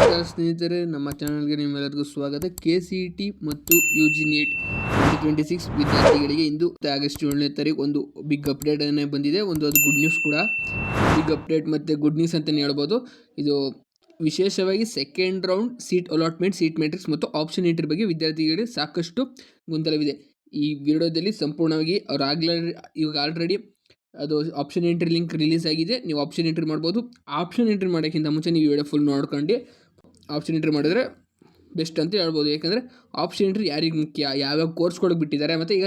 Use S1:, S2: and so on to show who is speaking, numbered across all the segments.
S1: ನಮಸ್ಕಾರ ಸ್ನೇಹಿತರೆ, ನಮ್ಮ ಚಾನಲ್ಗೆ ನಿಮ್ಮೆಲ್ಲರಿಗೂ ಸ್ವಾಗತ. KCET ಮತ್ತು UG NEET 2026 ವಿದ್ಯಾರ್ಥಿಗಳಿಗೆ ಇಂದು ಆಗಸ್ಟ್ 7ನೇ ತಾರೀಕು ಒಂದು ಬಿಗ್ ಅಪ್ಡೇಟ್ ಅನ್ನೇ ಬಂದಿದೆ. ಅದು ಗುಡ್ ನ್ಯೂಸ್ ಕೂಡ. ಬಿಗ್ ಅಪ್ಡೇಟ್ ಮತ್ತು ಗುಡ್ ನ್ಯೂಸ್ ಅಂತಲೇ ಹೇಳ್ಬೋದು. ಇದು ವಿಶೇಷವಾಗಿ second round seat allotment, seat matrix ಮತ್ತು ಆಪ್ಷನ್ ಎಂಟ್ರಿ ಬಗ್ಗೆ ವಿದ್ಯಾರ್ಥಿಗಳಿಗೆ ಸಾಕಷ್ಟು ಗೊಂದಲವಿದೆ. ಈ ವಿಡಿಯೋದಲ್ಲಿ ಸಂಪೂರ್ಣವಾಗಿ ಇವಾಗ ಆಲ್ರೆಡಿ ಅದು ಆಪ್ಷನ್ ಎಂಟ್ರಿ ಲಿಂಕ್ ರಿಲೀಸ್ ಆಗಿದೆ. ನೀವು ಆಪ್ಷನ್ ಎಂಟ್ರಿ ಮಾಡ್ಬೋದು. ಆಪ್ಷನ್ ಎಂಟ್ರಿ ಮಾಡೋಕ್ಕಿಂತ ಮುಂಚೆ ನೀವು ವಿಡಿಯೋ ಫುಲ್ ನೋಡ್ಕೊಂಡು ಆಪ್ಷನ್ ಎಂಟ್ರಿ ಮಾಡಿದ್ರೆ ಬೆಸ್ಟ್ ಅಂತ ಹೇಳ್ಬೋದು. ಯಾಕಂದರೆ ಆಪ್ಷನ್ ಎಂಟ್ರಿ ಯಾರಿಗೆ ಮುಖ್ಯ, ಯಾವ್ಯಾವ ಕೋರ್ಸ್ಗಳಿಗೆ ಬಿಟ್ಟಿದ್ದಾರೆ, ಮತ್ತು ಈಗ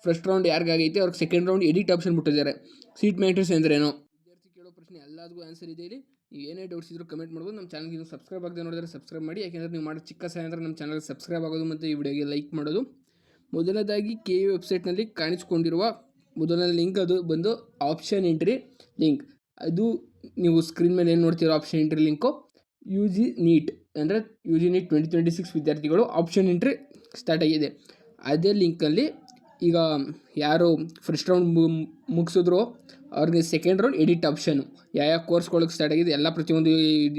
S1: ಫಸ್ಟ್ ರೌಂಡ್ ಯಾರಿಗಾಗೈತೆ ಅವ್ರಿಗೆ ಸೆಕೆಂಡ್ ರೌಂಡ್ ಎಡಿಟ್ ಆಪ್ಷನ್ ಬಿಟ್ಟಿದ್ದಾರೆ. ಸೀಟ್ ಮ್ಯಾಟ್ರಿಕ್ಸ್ ಅಂದ್ರೇನು? ವಿದ್ಯಾರ್ಥಿ ಕೇಳೋ ಪ್ರಶ್ನೆ ಎಲ್ಲದಕ್ಕೂ ಆನ್ಸರ್ ಇದೆ. ಇಲ್ಲಿ ನೀವು ಏನೇ ಡೌಟ್ಸ್ ಇದ್ರೂ ಕಮೆಂಟ್ ಮಾಡ್ಬೋದು. ನಮ್ಮ ಚಾನಲ್ಗೆ ನೀವು ಸಬ್ಸ್ಕ್ರೈಬ್ ಆಗದೆ ನೋಡಿದ್ರೆ ಸಬ್ಸ್ಕ್ರೈಬ್ ಮಾಡಿ. ಯಾಕೆಂದರೆ ನೀವು ಮಾಡೋ ಚಿಕ್ಕ ಸಹಾಯ ಅಂದರೆ ನಮ್ಮ ಚಾನಲ್ಗೆ ಸಬ್ಸ್ಕ್ರೈಬ್ ಆಗೋದು ಮತ್ತು ಈ ವಿಡಿಯೋಗೆ ಲೈಕ್ ಮಾಡೋದು. ಮೊದಲನೇದಾಗಿ KU ವೆಬ್ಸೈಟ್ನಲ್ಲಿ ಕಾಣಿಸ್ಕೊಂಡಿರುವ ಮೊದಲನೇ ಲಿಂಕ್ ಅದು ಬಂದು ಆಪ್ಷನ್ ಎಂಟ್ರಿ ಲಿಂಕ್. ಅದು ನೀವು ಸ್ಕ್ರೀನ್ ಮೇಲೆ ಏನು ನೋಡ್ತೀರೋ option entry link UG NEET ಅಂದರೆ UG NEET 2026 ವಿದ್ಯಾರ್ಥಿಗಳು ಆಪ್ಷನ್ ಎಂಟ್ರಿ ಸ್ಟಾರ್ಟ್ ಆಗಿದೆ. ಅದೇ ಲಿಂಕಲ್ಲಿ ಈಗ ಯಾರು ಫಸ್ಟ್ ರೌಂಡ್ ಮುಗಿಸಿದ್ರು ಅವ್ರಿಗೆ ಸೆಕೆಂಡ್ ರೌಂಡ್ ಎಡಿಟ್ ಆಪ್ಷನು ಯಾವ ಕೋರ್ಸ್ಗಳಿಗೆ ಸ್ಟಾರ್ಟ್ ಆಗಿದೆ ಎಲ್ಲ ಪ್ರತಿಯೊಂದು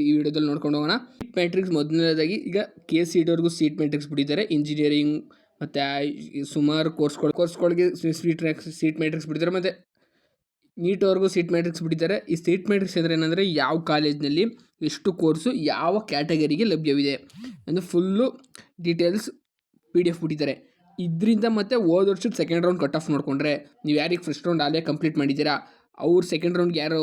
S1: ಈ ವಿಡಿಯೋದಲ್ಲಿ ನೋಡ್ಕೊಂಡು ಹೋಗೋಣ. ಸೀಟ್ ಮ್ಯಾಟ್ರಿಕ್ಸ್ ಮೊದಲನೇದಾಗಿ ಈಗ KCET ಸೀಟ್ ಮ್ಯಾಟ್ರಿಕ್ಸ್ ಬಿಟ್ಟಿದ್ದಾರೆ. ಇಂಜಿನಿಯರಿಂಗ್ ಮತ್ತು ಸುಮಾರು ಕೋರ್ಸ್ಗಳಿಗೆ ಸೀಟ್ ಮ್ಯಾಟ್ರಿಕ್ಸ್ ಬಿಟ್ಟಿದ್ದಾರೆ. ಮತ್ತು ನೀಟ್ವರೆಗೂ ಸೀಟ್ ಮ್ಯಾಟ್ರಿಕ್ಸ್ ಬಿಟ್ಟಿದ್ದಾರೆ. ಈ ಸೀಟ್ ಮ್ಯಾಟ್ರಿಕ್ಸ್ ಅಂದರೆ ಏನಂದರೆ ಯಾವ ಕಾಲೇಜ್ನಲ್ಲಿ ಎಷ್ಟು ಕೋರ್ಸು ಯಾವ ಕ್ಯಾಟಗರಿಗೆ ಲಭ್ಯವಿದೆ ಅಂದರೆ ಫುಲ್ಲು ಡೀಟೇಲ್ಸ್ PDF ಬಿಟ್ಟಿದ್ದಾರೆ. ಇದರಿಂದ ಮತ್ತು ಹೋದ ವರ್ಷದ ಸೆಕೆಂಡ್ ರೌಂಡ್ ಕಟ್ ಆಫ್ ನೋಡಿಕೊಂಡ್ರೆ ನೀವು ಯಾರಿಗೆ ಫಸ್ಟ್ ರೌಂಡ್ ಅಲ್ಲೇ ಕಂಪ್ಲೀಟ್ ಮಾಡಿದ್ದೀರಾ ಅವ್ರು ಸೆಕೆಂಡ್ ರೌಂಡ್ಗೆ ಯಾರು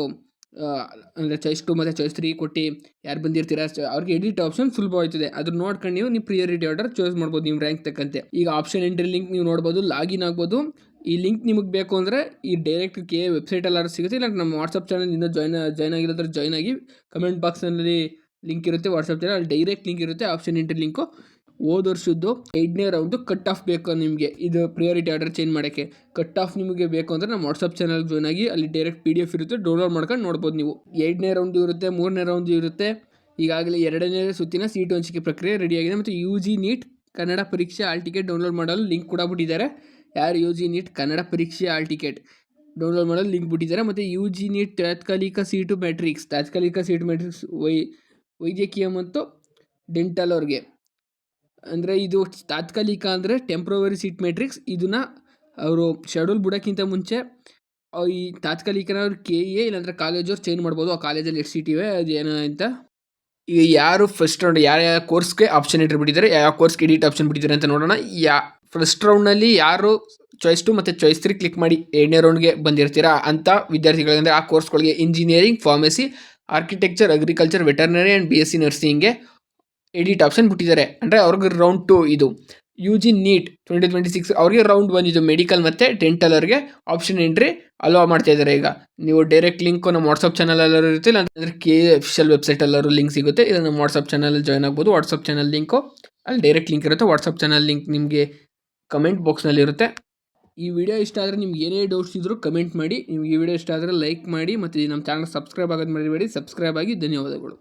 S1: ಅಂದರೆ ಚಾಯ್ಸ್ 2 ಮತ್ತು ಚಾಯ್ಸ್ 3 ಕೊಟ್ಟು ಯಾರು ಬಂದಿರ್ತೀರ ಅವ್ರಿಗೆ ಎಡಿಟ್ ಆಪ್ಷನ್ ಸುಲಭ ಆಯ್ತದೆ. ಅದನ್ನ ನೋಡ್ಕೊಂಡು ನೀವು ಪ್ರಿಯಾರಿಟಿ ಆರ್ಡರ್ ಚೂಸ್ ಮಾಡ್ಬೋದು ನಿಮ್ಮ ರ್ಯಾಂಕ್ ತಕ್ಕಂತೆ. ಈಗ ಆಪ್ಷನ್ ಎಂಟ್ರಿ ಲಿಂಕ್ ನೀವು ನೋಡ್ಬೋದು, ಲಾಗಿನ್ ಆಗ್ಬೋದು. ಈ ಲಿಂಕ್ ನಿಮಗೆ ಬೇಕು ಅಂದರೆ ಈ ಡೈರೆಕ್ಟ್ KA ವೆಬ್ಸೈಟಲ್ಲಾದ್ರೂ ಸಿಗುತ್ತೆ, ಇಲ್ಲ ನಮ್ಮ ವಾಟ್ಸಪ್ ಚಾನಲ್ ಇನ್ನೂ ಜಾಯ್ನ್ ಆಗಿರೋದ್ರೆ ಜಾಯ್ನ್ ಆಗಿ. ಕಮೆಂಟ್ ಬಾಕ್ಸ್ನಲ್ಲಿ ಲಿಂಕ್ ಇರುತ್ತೆ, ವಾಟ್ಸಪ್ ಚಾನಲ್ ಅಲ್ಲಿ ಡೈರೆಕ್ಟ್ ಲಿಂಕ್ ಇರುತ್ತೆ ಆಪ್ಷನ್ ಎಂಟ್ರಿ ಲಿಂಕು. ಹೋದ ವರ್ಷದ್ದು 8ನೇ ರೌಂಡು ಕಟ್ ಆಫ್ ಬೇಕು ನಿಮಗೆ, ಇದು ಪ್ರಿಯಾರಿಟಿ ಆರ್ಡರ್ ಚೇಂಜ್ ಮಾಡೋಕ್ಕೆ. ಕಟ್ ಆಫ್ ನಿಮಗೆ ಬೇಕು ಅಂದರೆ ನಮ್ಮ ವಾಟ್ಸಪ್ ಚಾನಲ್ಗೆ ಜಾಯ್ನ್ ಆಗಿ ಅಲ್ಲಿ ಡೈರೆಕ್ಟ್ PDF ಇರುತ್ತೆ, ಡೌನ್ಲೋಡ್ ಮಾಡ್ಕೊಂಡು ನೋಡ್ಬೋದು ನೀವು. 8ನೇ ರೌಂಡು ಇರುತ್ತೆ, 3ನೇ ರೌಂಡು ಇರುತ್ತೆ. ಈಗಾಗಲೇ 2ನೇ ಸುತ್ತಿನ ಸೀಟು ಹಂಚಿಕೆ ಪ್ರಕ್ರಿಯೆ ರೆಡಿಯಾಗಿದೆ. ಮತ್ತು UG NEET ಕನ್ನಡ ಪರೀಕ್ಷೆ ಆಲ್ ಟಿಕೆಟ್ ಡೌನ್ಲೋಡ್ ಮಾಡಲು ಲಿಂಕ್ ಕೂಡ ಬಿಟ್ಟಿದ್ದಾರೆ. ಯಾರು UG NEET ಕನ್ನಡ ಪರೀಕ್ಷೆ ಆಲ್ ಟಿಕೆಟ್ ಡೌನ್ಲೋಡ್ ಮಾಡಲು ಲಿಂಕ್ ಬಿಟ್ಟಿದ್ದಾರೆ. ಮತ್ತು UG NEET ತಾತ್ಕಾಲಿಕ ಸೀಟು ಮ್ಯಾಟ್ರಿಕ್ಸ್ ವೈದ್ಯಕೀಯ ಮತ್ತು ಡೆಂಟಲ್ ಅವ್ರಿಗೆ ಅಂದರೆ ಇದು ತಾತ್ಕಾಲಿಕ ಅಂದರೆ ಟೆಂಪ್ರವರಿ ಸೀಟ್ ಮ್ಯಾಟ್ರಿಕ್ಸ್. ಇದನ್ನು ಅವರು ಶೆಡ್ಯೂಲ್ ಬಿಡೋಕ್ಕಿಂತ ಮುಂಚೆ ಈ ತಾತ್ಕಾಲಿಕನ ಅವ್ರು KA ಇಲ್ಲಾಂದರೆ ಕಾಲೇಜವ್ರು ಚೇಂಜ್ ಮಾಡ್ಬೋದು. ಆ ಕಾಲೇಜಲ್ಲಿ ಎಷ್ಟು ಸೀಟ್ ಇವೆ ಅದು ಏನೋ ಅಂತ. ಈಗ ಯಾರು ಫಸ್ಟ್ ರೌಂಡ್ ಯಾವ ಕೋರ್ಸ್ಗೆ ಆಪ್ಷನ್ ಎಂಟ್ರಿ ಬಿಟ್ಟಿದ್ದಾರೆ, ಯಾವ ಕೋರ್ಸ್ಗೆ ಎಡಿಟ್ ಆಪ್ಷನ್ ಬಿಟ್ಟಿದ್ದಾರೆ ಅಂತ ನೋಡೋಣ. ಫಸ್ಟ್ ರೌಂಡ್ನಲ್ಲಿ ಯಾರು ಚಾಯ್ಸ್ 2 ಮತ್ತು ಚಾಯ್ಸ್ 3 ಕ್ಲಿಕ್ ಮಾಡಿ 2ನೇ ರೌಂಡ್ಗೆ ಬಂದಿರ್ತೀರಾ ಅಂಥ ವಿದ್ಯಾರ್ಥಿಗಳಿಂದ ಆ ಕೋರ್ಸ್ಗಳಿಗೆ engineering, pharmacy, architecture, agriculture, veterinary and BSc ನರ್ಸಿಂಗ್ಗೆ ಎಡಿಟ್ ಆಪ್ಷನ್ ಬಿಟ್ಟಿದ್ದಾರೆ. ಅಂದರೆ ಅವ್ರಿಗೆ ರೌಂಡ್ 2 ಇದು. UG NEET 2026 ಅವ್ರಿಗೆ ರೌಂಡ್ 1 ಇದು. ಮೆಡಿಕಲ್ ಮತ್ತು ಡೆಂಟಲ್ ಅವ್ರಿಗೆ ಆಪ್ಷನ್ ಎಂಟ್ರಿ ಅಲೋ ಮಾಡ್ತಾ ಇದ್ದಾರೆ. ಈಗ ನೀವು ಡೈರೆಕ್ಟ್ ಲಿಂಕು ನಮ್ಮ ವಾಟ್ಸಪ್ ಚಾನಲಲ್ಲೂ ಇರುತ್ತೆ, ಇಲ್ಲಾಂದರೆ KA ಅಫಿಷಿಯಲ್ ವೆಬ್ಸೈಟಲ್ಲೂ ಲಿಂಕ್ ಸಿಗುತ್ತೆ. ಇಲ್ಲ ನಮ್ಮ ವಾಟ್ಸಪ್ ಚಾನಲಲ್ಲಿ ಜಾಯ್ನ್ ಆಗ್ಬೋದು. ವಾಟ್ಸಪ್ ಚಾನಲ್ ಲಿಂಕು ಅಲ್ಲಿ ಡೈರೆಕ್ಟ್ ಲಿಂಕ್ ಇರುತ್ತೆ. ವಾಟ್ಸಪ್ ಚಾನಲ್ ಲಿಂಕ್ ನಿಮಗೆ ಕಮೆಂಟ್ ಬಾಕ್ಸ್ನಲ್ಲಿ ಇರುತ್ತೆ. ಈ ವಿಡಿಯೋ ಇಷ್ಟ ಆದರೆ ನಿಮ್ಗೆ ಏನೇ ಡೌಟ್ಸ್ ಇದ್ದರೂ ಕಮೆಂಟ್ ಮಾಡಿ. ನಿಮ್ಗೆ ಈ ವಿಡಿಯೋ ಇಷ್ಟ ಆದರೆ ಲೈಕ್ ಮಾಡಿ, ಮತ್ತು ನಮ್ಮ ಚಾನಲ್ ಸಬ್ಸ್ಕ್ರೈಬ್ ಆಗೋದು ಮರಿಬೇಡಿ. ಸಬ್ಸ್ಕ್ರೈಬ್ ಆಗಿ. ಧನ್ಯವಾದಗಳು.